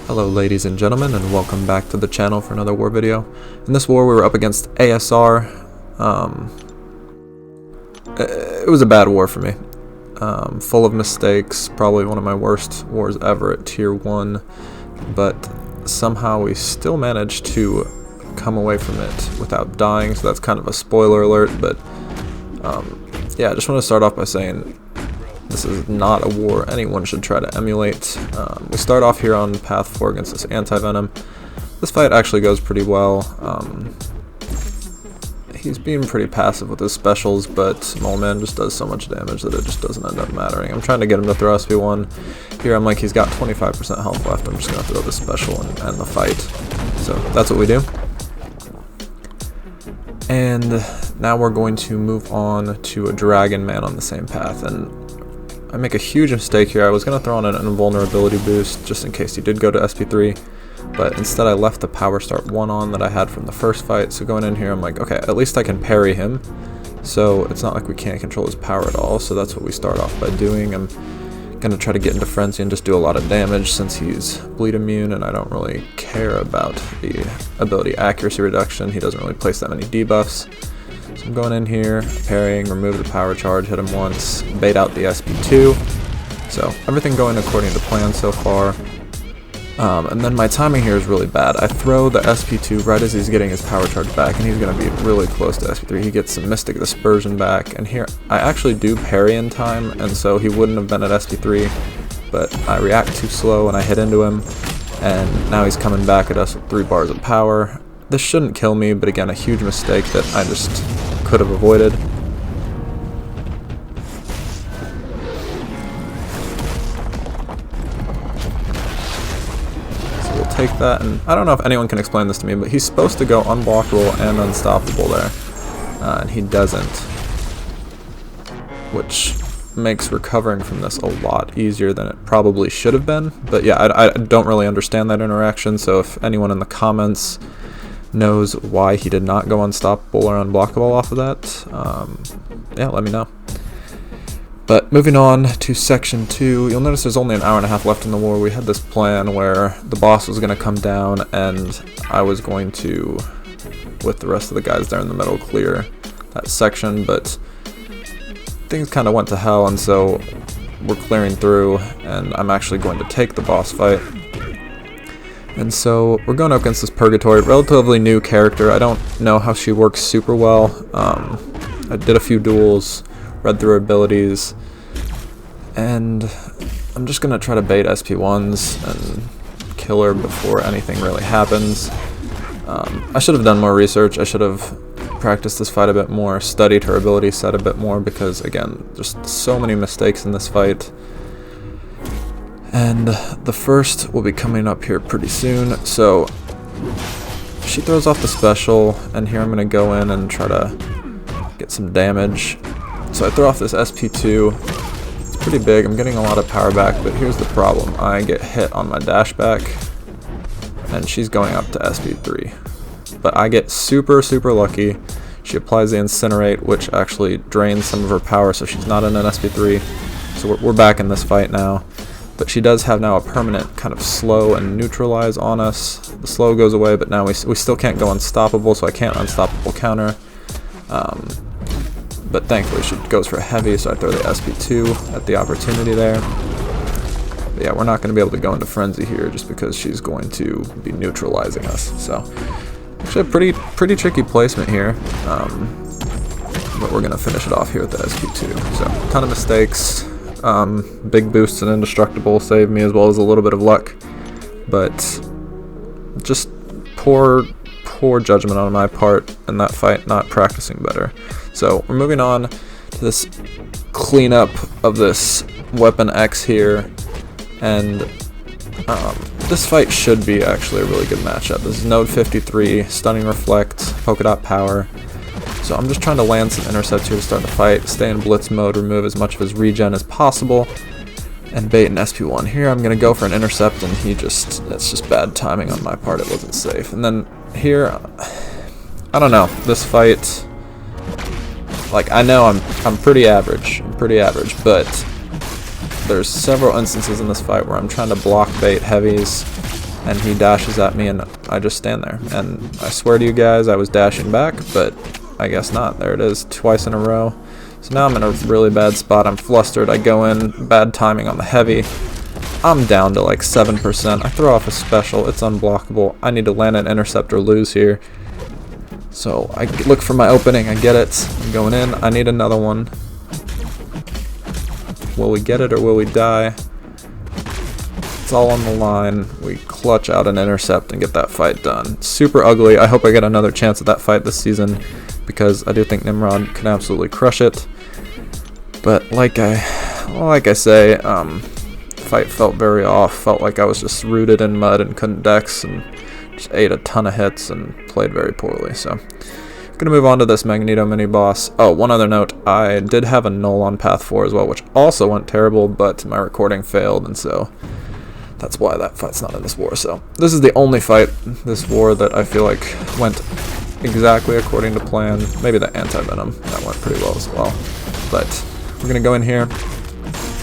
Hello ladies and gentlemen, and welcome back to the channel for another war video. In this war we were up against ASR. It was a bad war for me. Full of mistakes, probably one of my worst wars ever at tier 1, but somehow we still managed to come away from it without dying, so that's kind of a spoiler alert, but yeah, I just want to start off by saying this is not a war anyone should try to emulate. We start off here on path 4 against this Antivenom. This fight actually goes pretty well. He's being pretty passive with his specials, but Moleman just does so much damage that it just doesn't end up mattering. I'm trying to get him to throw SP1. Here I'm like, he's got 25% health left. I'm just going to throw the special and end the fight. So that's what we do. And now we're going to move on to a Dragon Man on the same path. And I make a huge mistake here. I was going to throw on an invulnerability boost just in case he did go to SP3, but instead I left the power start 1 on that I had from the first fight. So going in here I'm like, okay, at least I can parry him, so it's not like we can't control his power at all. So that's what we start off by doing. I'm going to try to get into frenzy and just do a lot of damage since he's bleed immune, and I don't really care about the ability accuracy reduction. He doesn't really place that many debuffs. So I'm going in here, parrying, remove the power charge, hit him once, bait out the SP2. So everything going according to plan so far. And then my timing here is really bad. I throw the SP2 right as he's getting his power charge back, and he's going to be really close to SP3. He gets some Mystic Dispersion back, and here I actually do parry in time, and so he wouldn't have been at SP3, but I react too slow and I hit into him, and now he's coming back at us with 3 bars of power. This shouldn't kill me, but again, a huge mistake that I just could have avoided. So we'll take that, and I don't know if anyone can explain this to me, but he's supposed to go unblockable and unstoppable there, and he doesn't, which makes recovering from this a lot easier than it probably should have been. But yeah, I don't really understand that interaction, so if anyone in the comments knows why he did not go unstoppable or unblockable off of that, yeah, let me know. But moving on to section 2, you'll notice there's only an hour and a half left in the war. We had this plan where the boss was going to come down and I was going to, with the rest of the guys there in the middle, clear that section, but things kind of went to hell, and so we're clearing through, and I'm actually going to take the boss fight. And so we're going up against this Purgatory, relatively new character. I don't know how she works super well. I did a few duels, read through her abilities, and I'm just going to try to bait SP1s and kill her before anything really happens. I should have done more research. I should have practiced this fight a bit more, studied her ability set a bit more, because again, just so many mistakes in this fight. And the first will be coming up here pretty soon. So she throws off the special, and here I'm going to go in and try to get some damage. So I throw off this SP2. It's pretty big. I'm getting a lot of power back, but here's the problem. I get hit on my dash back, and she's going up to SP3. But I get super lucky. She applies the Incinerate, which actually drains some of her power, so she's not in an SP3. So we're back in this fight now. But she does have now a permanent kind of slow and neutralize on us. The slow goes away, but now we still can't go unstoppable, so I can't unstoppable counter. But thankfully she goes for a heavy, so I throw the SP2 at the opportunity there. But yeah, we're not going to be able to go into frenzy here just because she's going to be neutralizing us. So actually a pretty tricky placement here. But we're going to finish it off here with the SP2. So a ton of mistakes. Big boosts and indestructible saved me, as well as a little bit of luck, but just poor judgment on my part in that fight, not practicing better. So we're moving on to this cleanup of this weapon X here, and this fight should be actually a really good matchup. This is node 53, stunning reflect, polka dot power. So I'm just trying to land some intercepts here to start the fight, stay in blitz mode, remove as much of his regen as possible, and bait an SP1. Here I'm going to go for an intercept, and that's just bad timing on my part. It wasn't safe. And then here, I don't know, this fight, like, I know I'm pretty average, but there's several instances in this fight where I'm trying to block bait heavies, and he dashes at me, and I just stand there. And I swear to you guys, I was dashing back, but I guess not. There it is, twice in a row. So now I'm in a really bad spot. I'm flustered. I go in, bad timing on the heavy. I'm down to like 7%. I throw off a special. It's unblockable. I need to land an intercept or lose here. So I look for my opening. I get it. I'm going in. I need another one. Will we get it or will we die? It's all on the line. We clutch out an intercept and get that fight done. Super ugly. I hope I get another chance at that fight this season, because I do think Nimrod can absolutely crush it. But like I say, fight felt very off. Felt like I was just rooted in mud and couldn't dex, and just ate a ton of hits and played very poorly. So I'm gonna move on to this Magneto mini boss. Oh, one other note, I did have a null on path 4 as well, which also went terrible, but my recording failed, and so that's why that fight's not in this war. So this is the only fight this war that I feel like went exactly according to plan. Maybe the Antivenom, that went pretty well as well. But we're gonna go in here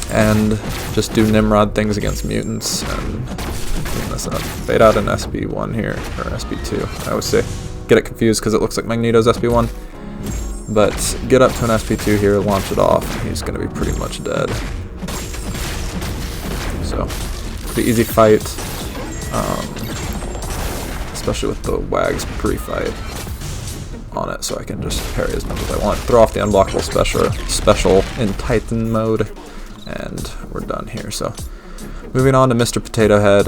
and just do Nimrod things against mutants and clean this up. Bait out an SB1 here, or SB2. I always say get it confused because it looks like Magneto's SB1. But get up to an SB2 here, launch it off. He's gonna be pretty much dead. So pretty easy fight, especially with the Wags pre-fight on it, so I can just parry as much as I want. Throw off the unblockable special in Titan mode, and we're done here. So moving on to Mr. Potato Head.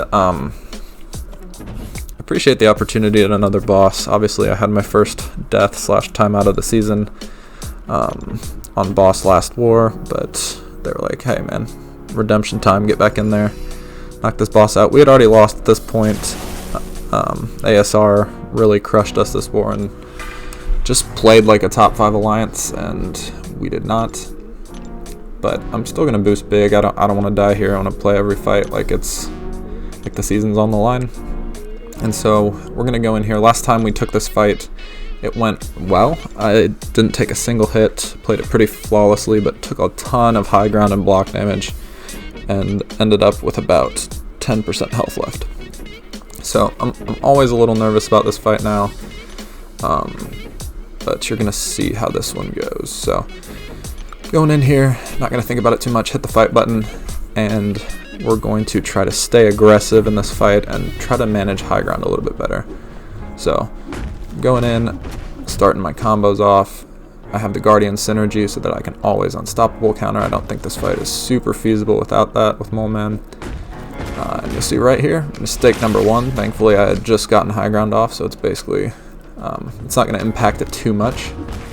Appreciate the opportunity at another boss. Obviously I had my first death / timeout of the season on boss last war, but they were like, hey man, redemption time, get back in there, knock this boss out. We had already lost at this point. ASR really crushed us this war and just played like a top 5 alliance, and we did not. But I'm still gonna boost big. I don't want to die here. I want to play every fight like it's like the season's on the line. And so we're gonna go in here. Last time we took this fight, it went well. I didn't take a single hit, played it pretty flawlessly, but took a ton of high ground and block damage, and ended up with about 10% health left. So I'm always a little nervous about this fight now, but you're gonna see how this one goes. So going in here, not gonna think about it too much, hit the fight button, and we're going to try to stay aggressive in this fight and try to manage high ground a little bit better. So going in, starting my combos off. I have the Guardian synergy so that I can always unstoppable counter. I don't think this fight is super feasible without that with Moleman. And you'll see right here, mistake number 1. Thankfully I had just gotten high ground off, so it's basically, it's not going to impact it too much,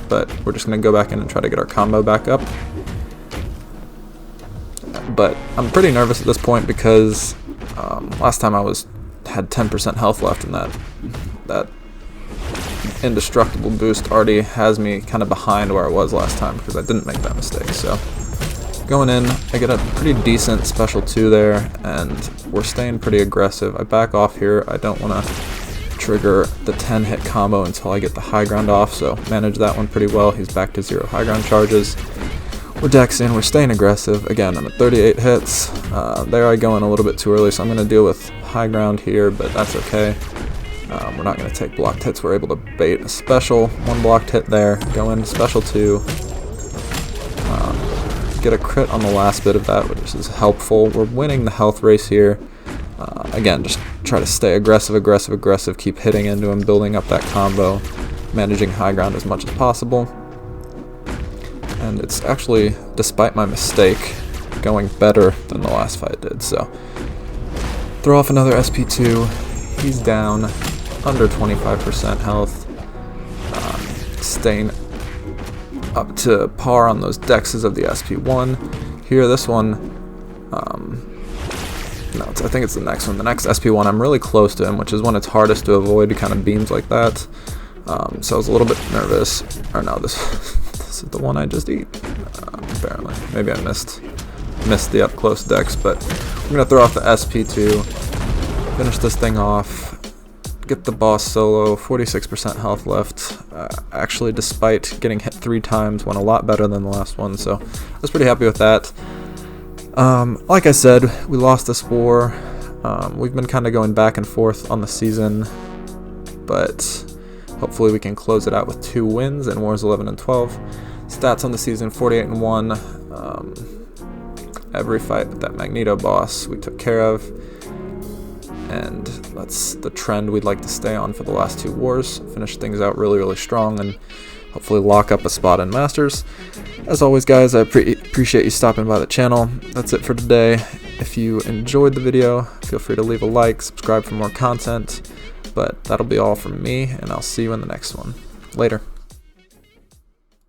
but we're just going to go back in and try to get our combo back up. But I'm pretty nervous at this point because last time I had 10% health left, and that indestructible boost already has me kind of behind where I was last time because I didn't make that mistake. So going in, I get a pretty decent special 2 there, and we're staying pretty aggressive. I back off here. I don't want to trigger the 10 hit combo until I get the high ground off, so manage that one pretty well. He's back to 0 high ground charges. We're dexing, we're staying aggressive. Again, I'm at 38 hits. There I go in a little bit too early, so I'm going to deal with high ground here, but that's okay. We're not going to take blocked hits. We're able to bait a special. 1 blocked hit there. Go in, special 2. Get a crit on the last bit of that, which is helpful. We're winning the health race here. Again, just try to stay aggressive, keep hitting into him, building up that combo, managing high ground as much as possible. And it's actually, despite my mistake, going better than the last fight did. So throw off another SP2. He's down under 25% health. Staying up to par on those dexes of the SP1. Here, this one, no, I think it's the next one. The next SP1, I'm really close to him, which is when it's hardest to avoid kind of beams like that. So I was a little bit nervous. Or no, this is the one I just eat, apparently. Maybe I missed the up close dex, but I'm gonna throw off the SP2, finish this thing off, get the boss solo. 46% health left. Actually, despite getting hit 3 times, went a lot better than the last one, so I was pretty happy with that. Like I said, we lost this war. We've been kind of going back and forth on the season, but hopefully we can close it out with 2 wins in Wars 11 and 12. Stats on the season: 48 and 1. Every fight with that Magneto boss we took care of, and that's the trend we'd like to stay on for the last 2 wars. Finish things out really strong and hopefully lock up a spot in Masters. As always, guys, I appreciate you stopping by the channel. That's it for today. If you enjoyed the video, feel free to leave a like, subscribe for more content, but that'll be all from me, and I'll see you in the next one. Later.